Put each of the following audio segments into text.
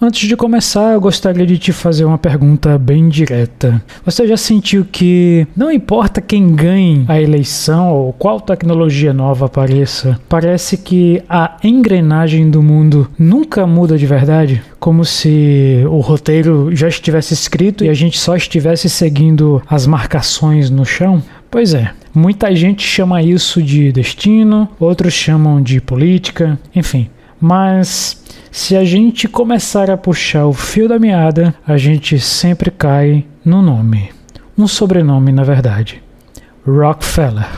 Antes de começar, eu gostaria de te fazer uma pergunta bem direta. Você já sentiu que não importa quem ganhe a eleição ou qual tecnologia nova apareça, parece que a engrenagem do mundo nunca muda de verdade? Como se o roteiro já estivesse escrito e a gente só estivesse seguindo as marcações no chão? Pois é, muita gente chama isso de destino, outros chamam de política, enfim. Mas se a gente começar a puxar o fio da meada, a gente sempre cai no nome. Um sobrenome, na verdade. Rockefeller.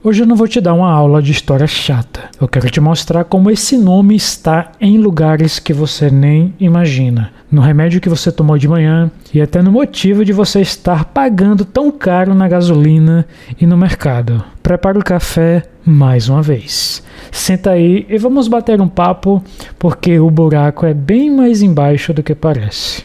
Hoje eu não vou te dar uma aula de história chata. Eu quero te mostrar como esse nome está em lugares que você nem imagina. No remédio que você tomou de manhã e até no motivo de você estar pagando tão caro na gasolina e no mercado. Prepara o café mais uma vez. Senta aí e vamos bater um papo, porque o buraco é bem mais embaixo do que parece.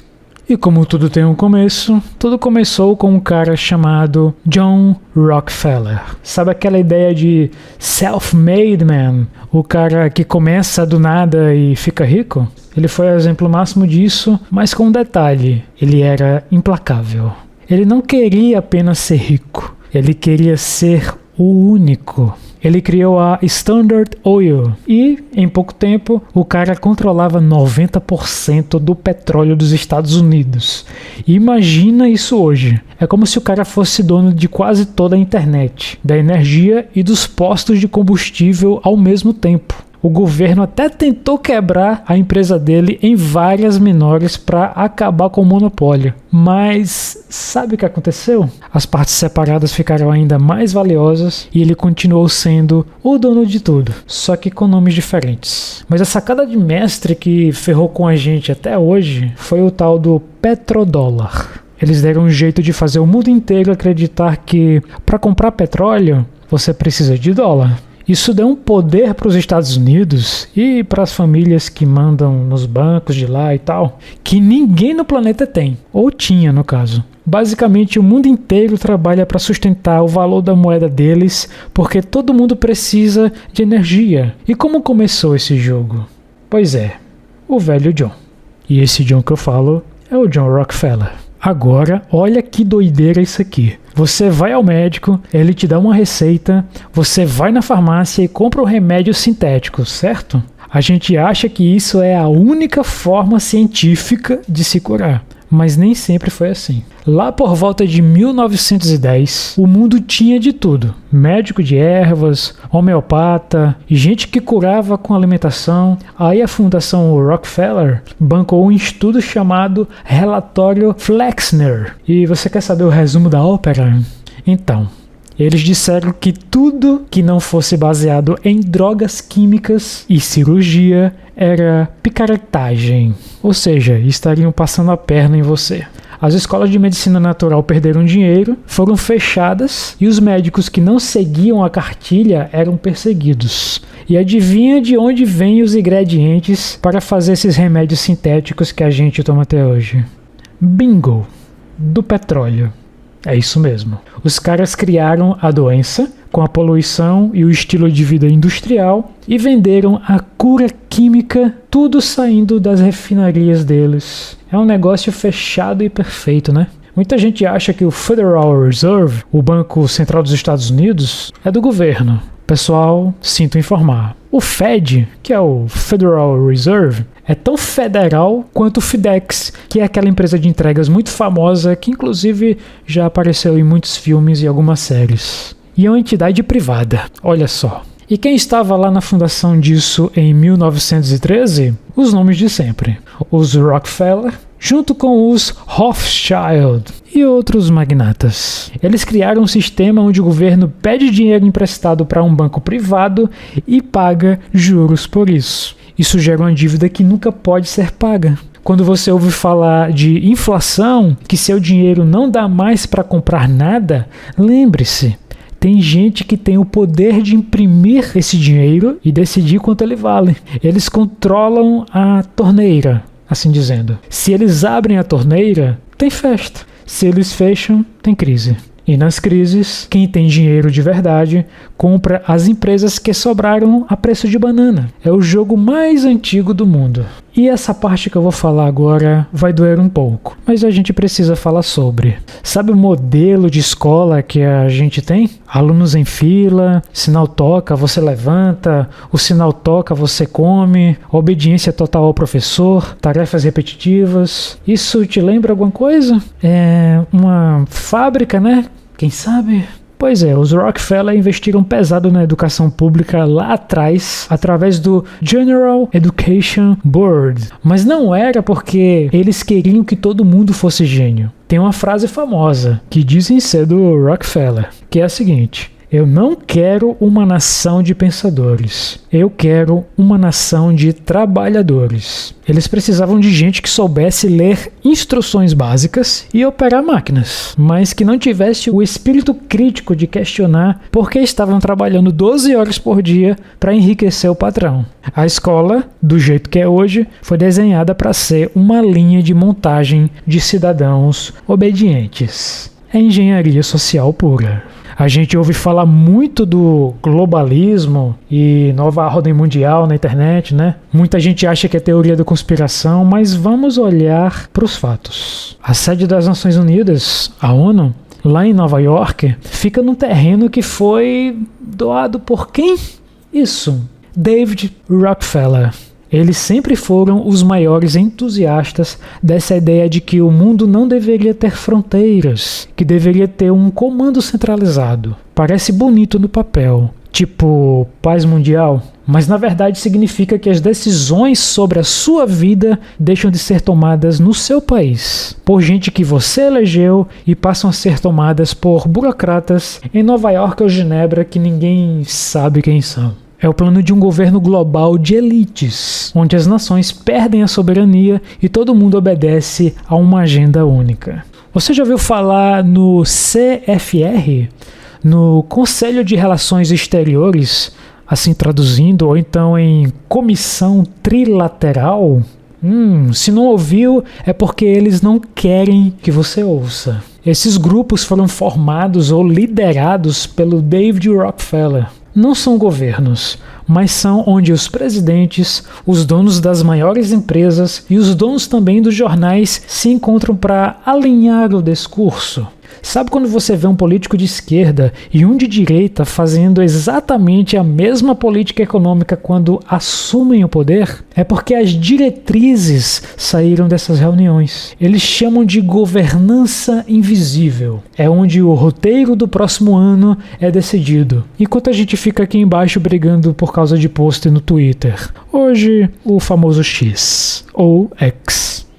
E como tudo tem um começo, tudo começou com um cara chamado John Rockefeller. Sabe aquela ideia de self-made man? O cara que começa do nada e fica rico? Ele foi o exemplo máximo disso, mas com um detalhe: ele era implacável. Ele não queria apenas ser rico, ele queria ser o único. Ele criou a Standard Oil e, em pouco tempo, o cara controlava 90% do petróleo dos Estados Unidos. E imagina isso hoje. É como se o cara fosse dono de quase toda a internet, da energia e dos postos de combustível ao mesmo tempo. O governo até tentou quebrar a empresa dele em várias menores para acabar com o monopólio. Mas sabe o que aconteceu? As partes separadas ficaram ainda mais valiosas e ele continuou sendo o dono de tudo, só que com nomes diferentes. Mas a sacada de mestre que ferrou com a gente até hoje foi o tal do petrodólar. Eles deram um jeito de fazer o mundo inteiro acreditar que para comprar petróleo você precisa de dólar. Isso deu um poder para os Estados Unidos e para as famílias que mandam nos bancos de lá e tal, que ninguém no planeta tem, ou tinha no caso. Basicamente, o mundo inteiro trabalha para sustentar o valor da moeda deles, porque todo mundo precisa de energia. E como começou esse jogo? Pois é, o velho John. E esse John que eu falo é o John Rockefeller. Agora, olha que doideira isso aqui. Você vai ao médico, ele te dá uma receita, você vai na farmácia e compra um remédio sintético, certo? A gente acha que isso é a única forma científica de se curar, mas nem sempre foi assim. Lá por volta de 1910, o mundo tinha de tudo. Médico de ervas, homeopata, gente que curava com alimentação. Aí a Fundação Rockefeller bancou um estudo chamado Relatório Flexner. E você quer saber o resumo da ópera? Então, eles disseram que tudo que não fosse baseado em drogas químicas e cirurgia era picaretagem, ou seja, estariam passando a perna em você. As escolas de medicina natural perderam dinheiro, foram fechadas e os médicos que não seguiam a cartilha eram perseguidos. E adivinha de onde vêm os ingredientes para fazer esses remédios sintéticos que a gente toma até hoje? Bingo! Do petróleo. É isso mesmo. Os caras criaram a doença com a poluição e o estilo de vida industrial e venderam a cura química, tudo saindo das refinarias deles. É um negócio fechado e perfeito, né? Muita gente acha que o Federal Reserve, o Banco Central dos Estados Unidos, é do governo. Pessoal, sinto informar. O Fed, que é o Federal Reserve, é tão federal quanto o FedEx, que é aquela empresa de entregas muito famosa que inclusive já apareceu em muitos filmes e algumas séries. E é uma entidade privada, olha só. E quem estava lá na fundação disso em 1913? Os nomes de sempre. Os Rockefeller, junto com os Rothschild e outros magnatas. Eles criaram um sistema onde o governo pede dinheiro emprestado para um banco privado e paga juros por isso. Isso gera uma dívida que nunca pode ser paga. Quando você ouve falar de inflação, que seu dinheiro não dá mais para comprar nada, lembre-se, tem gente que tem o poder de imprimir esse dinheiro e decidir quanto ele vale. Eles controlam a torneira, assim dizendo. Se eles abrem a torneira, tem festa. Se eles fecham, tem crise. E nas crises, quem tem dinheiro de verdade compra as empresas que sobraram a preço de banana. É o jogo mais antigo do mundo. E essa parte que eu vou falar agora vai doer um pouco, mas a gente precisa falar sobre. Sabe o modelo de escola que a gente tem? Alunos em fila, sinal toca, você levanta, o sinal toca, você come, obediência total ao professor, tarefas repetitivas. Isso te lembra alguma coisa? É uma fábrica, né? Quem sabe? Pois é, os Rockefeller investiram pesado na educação pública lá atrás, através do General Education Board. Mas não era porque eles queriam que todo mundo fosse gênio. Tem uma frase famosa, que dizem ser do Rockefeller, que é a seguinte: eu não quero uma nação de pensadores, eu quero uma nação de trabalhadores. Eles precisavam de gente que soubesse ler instruções básicas e operar máquinas, mas que não tivesse o espírito crítico de questionar por que estavam trabalhando 12 horas por dia para enriquecer o patrão. A escola, do jeito que é hoje, foi desenhada para ser uma linha de montagem de cidadãos obedientes. É engenharia social pura. A gente ouve falar muito do globalismo e nova ordem mundial na internet, né? Muita gente acha que é teoria da conspiração, mas vamos olhar para os fatos. A sede das Nações Unidas, a ONU, lá em Nova York, fica num terreno que foi doado por quem? Isso, David Rockefeller. Eles sempre foram os maiores entusiastas dessa ideia de que o mundo não deveria ter fronteiras, que deveria ter um comando centralizado. Parece bonito no papel, tipo paz mundial, mas na verdade significa que as decisões sobre a sua vida deixam de ser tomadas no seu país, por gente que você elegeu, e passam a ser tomadas por burocratas em Nova York ou Genebra que ninguém sabe quem são. É o plano de um governo global de elites, onde as nações perdem a soberania e todo mundo obedece a uma agenda única. Você já ouviu falar no CFR? No Conselho de Relações Exteriores, assim traduzindo, ou então em Comissão Trilateral? Se não ouviu, é porque eles não querem que você ouça. Esses grupos foram formados ou liderados pelo David Rockefeller. Não são governos, mas são onde os presidentes, os donos das maiores empresas e os donos também dos jornais se encontram para alinhar o discurso. Sabe quando você vê um político de esquerda e um de direita fazendo exatamente a mesma política econômica quando assumem o poder? É porque as diretrizes saíram dessas reuniões. Eles chamam de governança invisível. É onde o roteiro do próximo ano é decidido. Enquanto a gente fica aqui embaixo brigando por causa de post no Twitter. Hoje, o famoso X, ou X.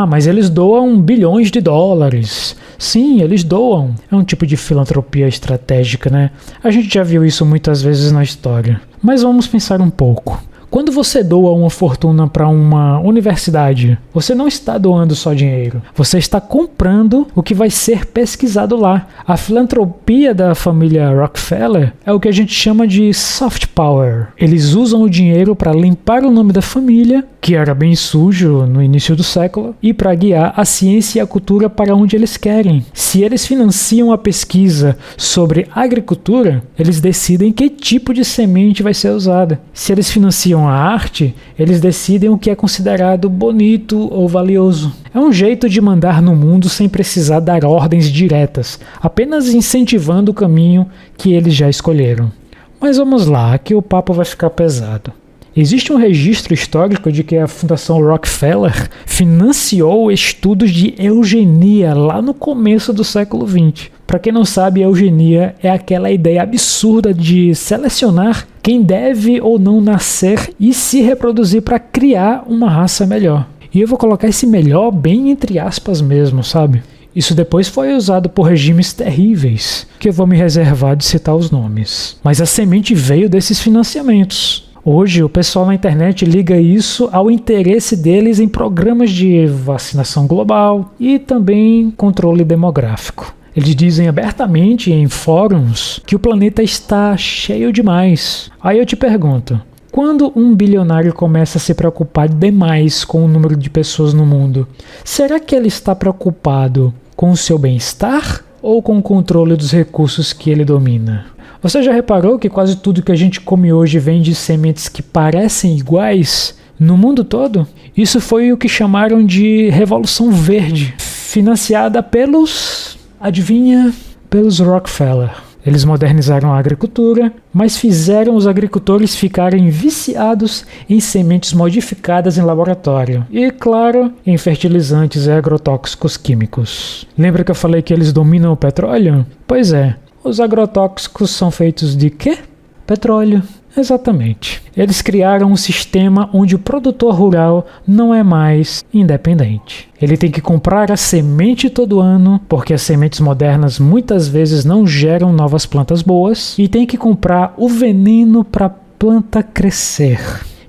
Mas eles doam bilhões de dólares. Sim, eles doam. É um tipo de filantropia estratégica, né? A gente já viu isso muitas vezes na história. Mas vamos pensar um pouco. Quando você doa uma fortuna para uma universidade, você não está doando só dinheiro. Você está comprando o que vai ser pesquisado lá. A filantropia da família Rockefeller é o que a gente chama de soft power. Eles usam o dinheiro para limpar o nome da família, que era bem sujo no início do século, e para guiar a ciência e a cultura para onde eles querem. Se eles financiam a pesquisa sobre agricultura, eles decidem que tipo de semente vai ser usada. Se eles financiam a arte, eles decidem o que é considerado bonito ou valioso. É um jeito de mandar no mundo sem precisar dar ordens diretas, apenas incentivando o caminho que eles já escolheram. Mas vamos lá, aqui o papo vai ficar pesado. Existe um registro histórico de que a Fundação Rockefeller financiou estudos de eugenia lá no começo do século XX. Para quem não sabe, a eugenia é aquela ideia absurda de selecionar quem deve ou não nascer e se reproduzir para criar uma raça melhor. E eu vou colocar esse melhor bem entre aspas mesmo, sabe? Isso depois foi usado por regimes terríveis, que eu vou me reservar de citar os nomes. Mas a semente veio desses financiamentos. Hoje, o pessoal na internet liga isso ao interesse deles em programas de vacinação global e também controle demográfico. Eles dizem abertamente em fóruns que o planeta está cheio demais. Aí eu te pergunto, quando um bilionário começa a se preocupar demais com o número de pessoas no mundo, será que ele está preocupado com o seu bem-estar ou com o controle dos recursos que ele domina? Você já reparou que quase tudo que a gente come hoje vem de sementes que parecem iguais? no mundo todo. Isso foi o que chamaram de Revolução Verde, financiada pelos, adivinha, pelos Rockefeller. Eles modernizaram a agricultura, mas fizeram os agricultores ficarem viciados em sementes modificadas em laboratório e, claro, em fertilizantes e agrotóxicos químicos. Lembra que eu falei que eles dominam o petróleo? Pois é, os agrotóxicos são feitos de quê? Petróleo. Exatamente. Eles criaram um sistema onde o produtor rural não é mais independente. Ele tem que comprar a semente todo ano, porque as sementes modernas muitas vezes não geram novas plantas boas, e tem que comprar o veneno para a planta crescer.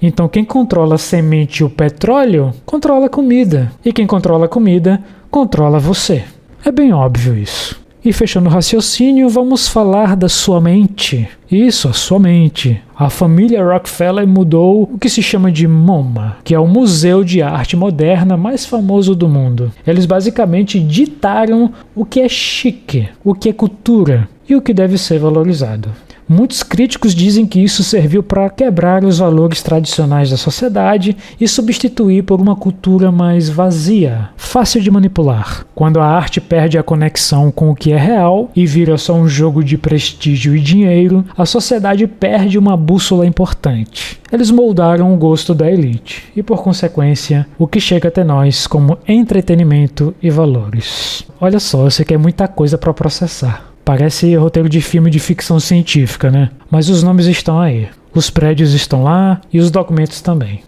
Então quem controla a semente e o petróleo, controla a comida. E quem controla a comida, controla você. É bem óbvio isso. E fechando o raciocínio, vamos falar da sua mente. Isso, a sua mente. A família Rockefeller mudou o que se chama de MoMA, que é o museu de arte moderna mais famoso do mundo. Eles basicamente ditaram o que é chique, o que é cultura e o que deve ser valorizado. Muitos críticos dizem que isso serviu para quebrar os valores tradicionais da sociedade e substituir por uma cultura mais vazia, fácil de manipular. Quando a arte perde a conexão com o que é real e vira só um jogo de prestígio e dinheiro, a sociedade perde uma bússola importante. Eles moldaram o gosto da elite e, por consequência, o que chega até nós como entretenimento e valores. Olha só, você quer muita coisa para processar. Parece roteiro de filme de ficção científica, né? Mas os nomes estão aí. Os prédios estão lá e os documentos também.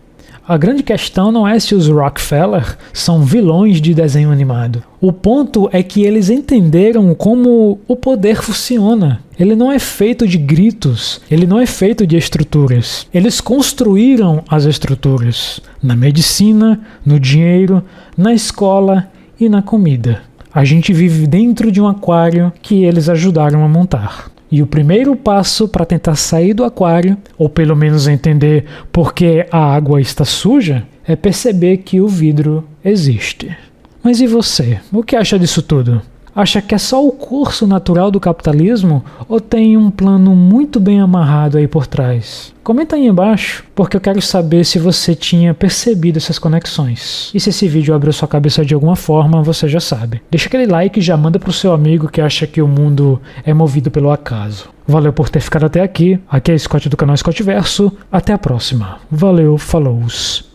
A grande questão não é se os Rockefeller são vilões de desenho animado. O ponto é que eles entenderam como o poder funciona. Ele não é feito de gritos, ele não é feito de estruturas. Eles construíram as estruturas na medicina, no dinheiro, na escola e na comida. A gente vive dentro de um aquário que eles ajudaram a montar. E o primeiro passo para tentar sair do aquário, ou pelo menos entender por que a água está suja, é perceber que o vidro existe. Mas e você? O que acha disso tudo? Acha que é só o curso natural do capitalismo ou tem um plano muito bem amarrado aí por trás? Comenta aí embaixo, porque eu quero saber se você tinha percebido essas conexões. E se esse vídeo abriu sua cabeça de alguma forma, você já sabe. Deixa aquele like e já manda pro seu amigo que acha que o mundo é movido pelo acaso. Valeu por ter ficado até aqui. Aqui é Scott do canal Scott Verso. Até a próxima. Valeu, falou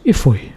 e fui.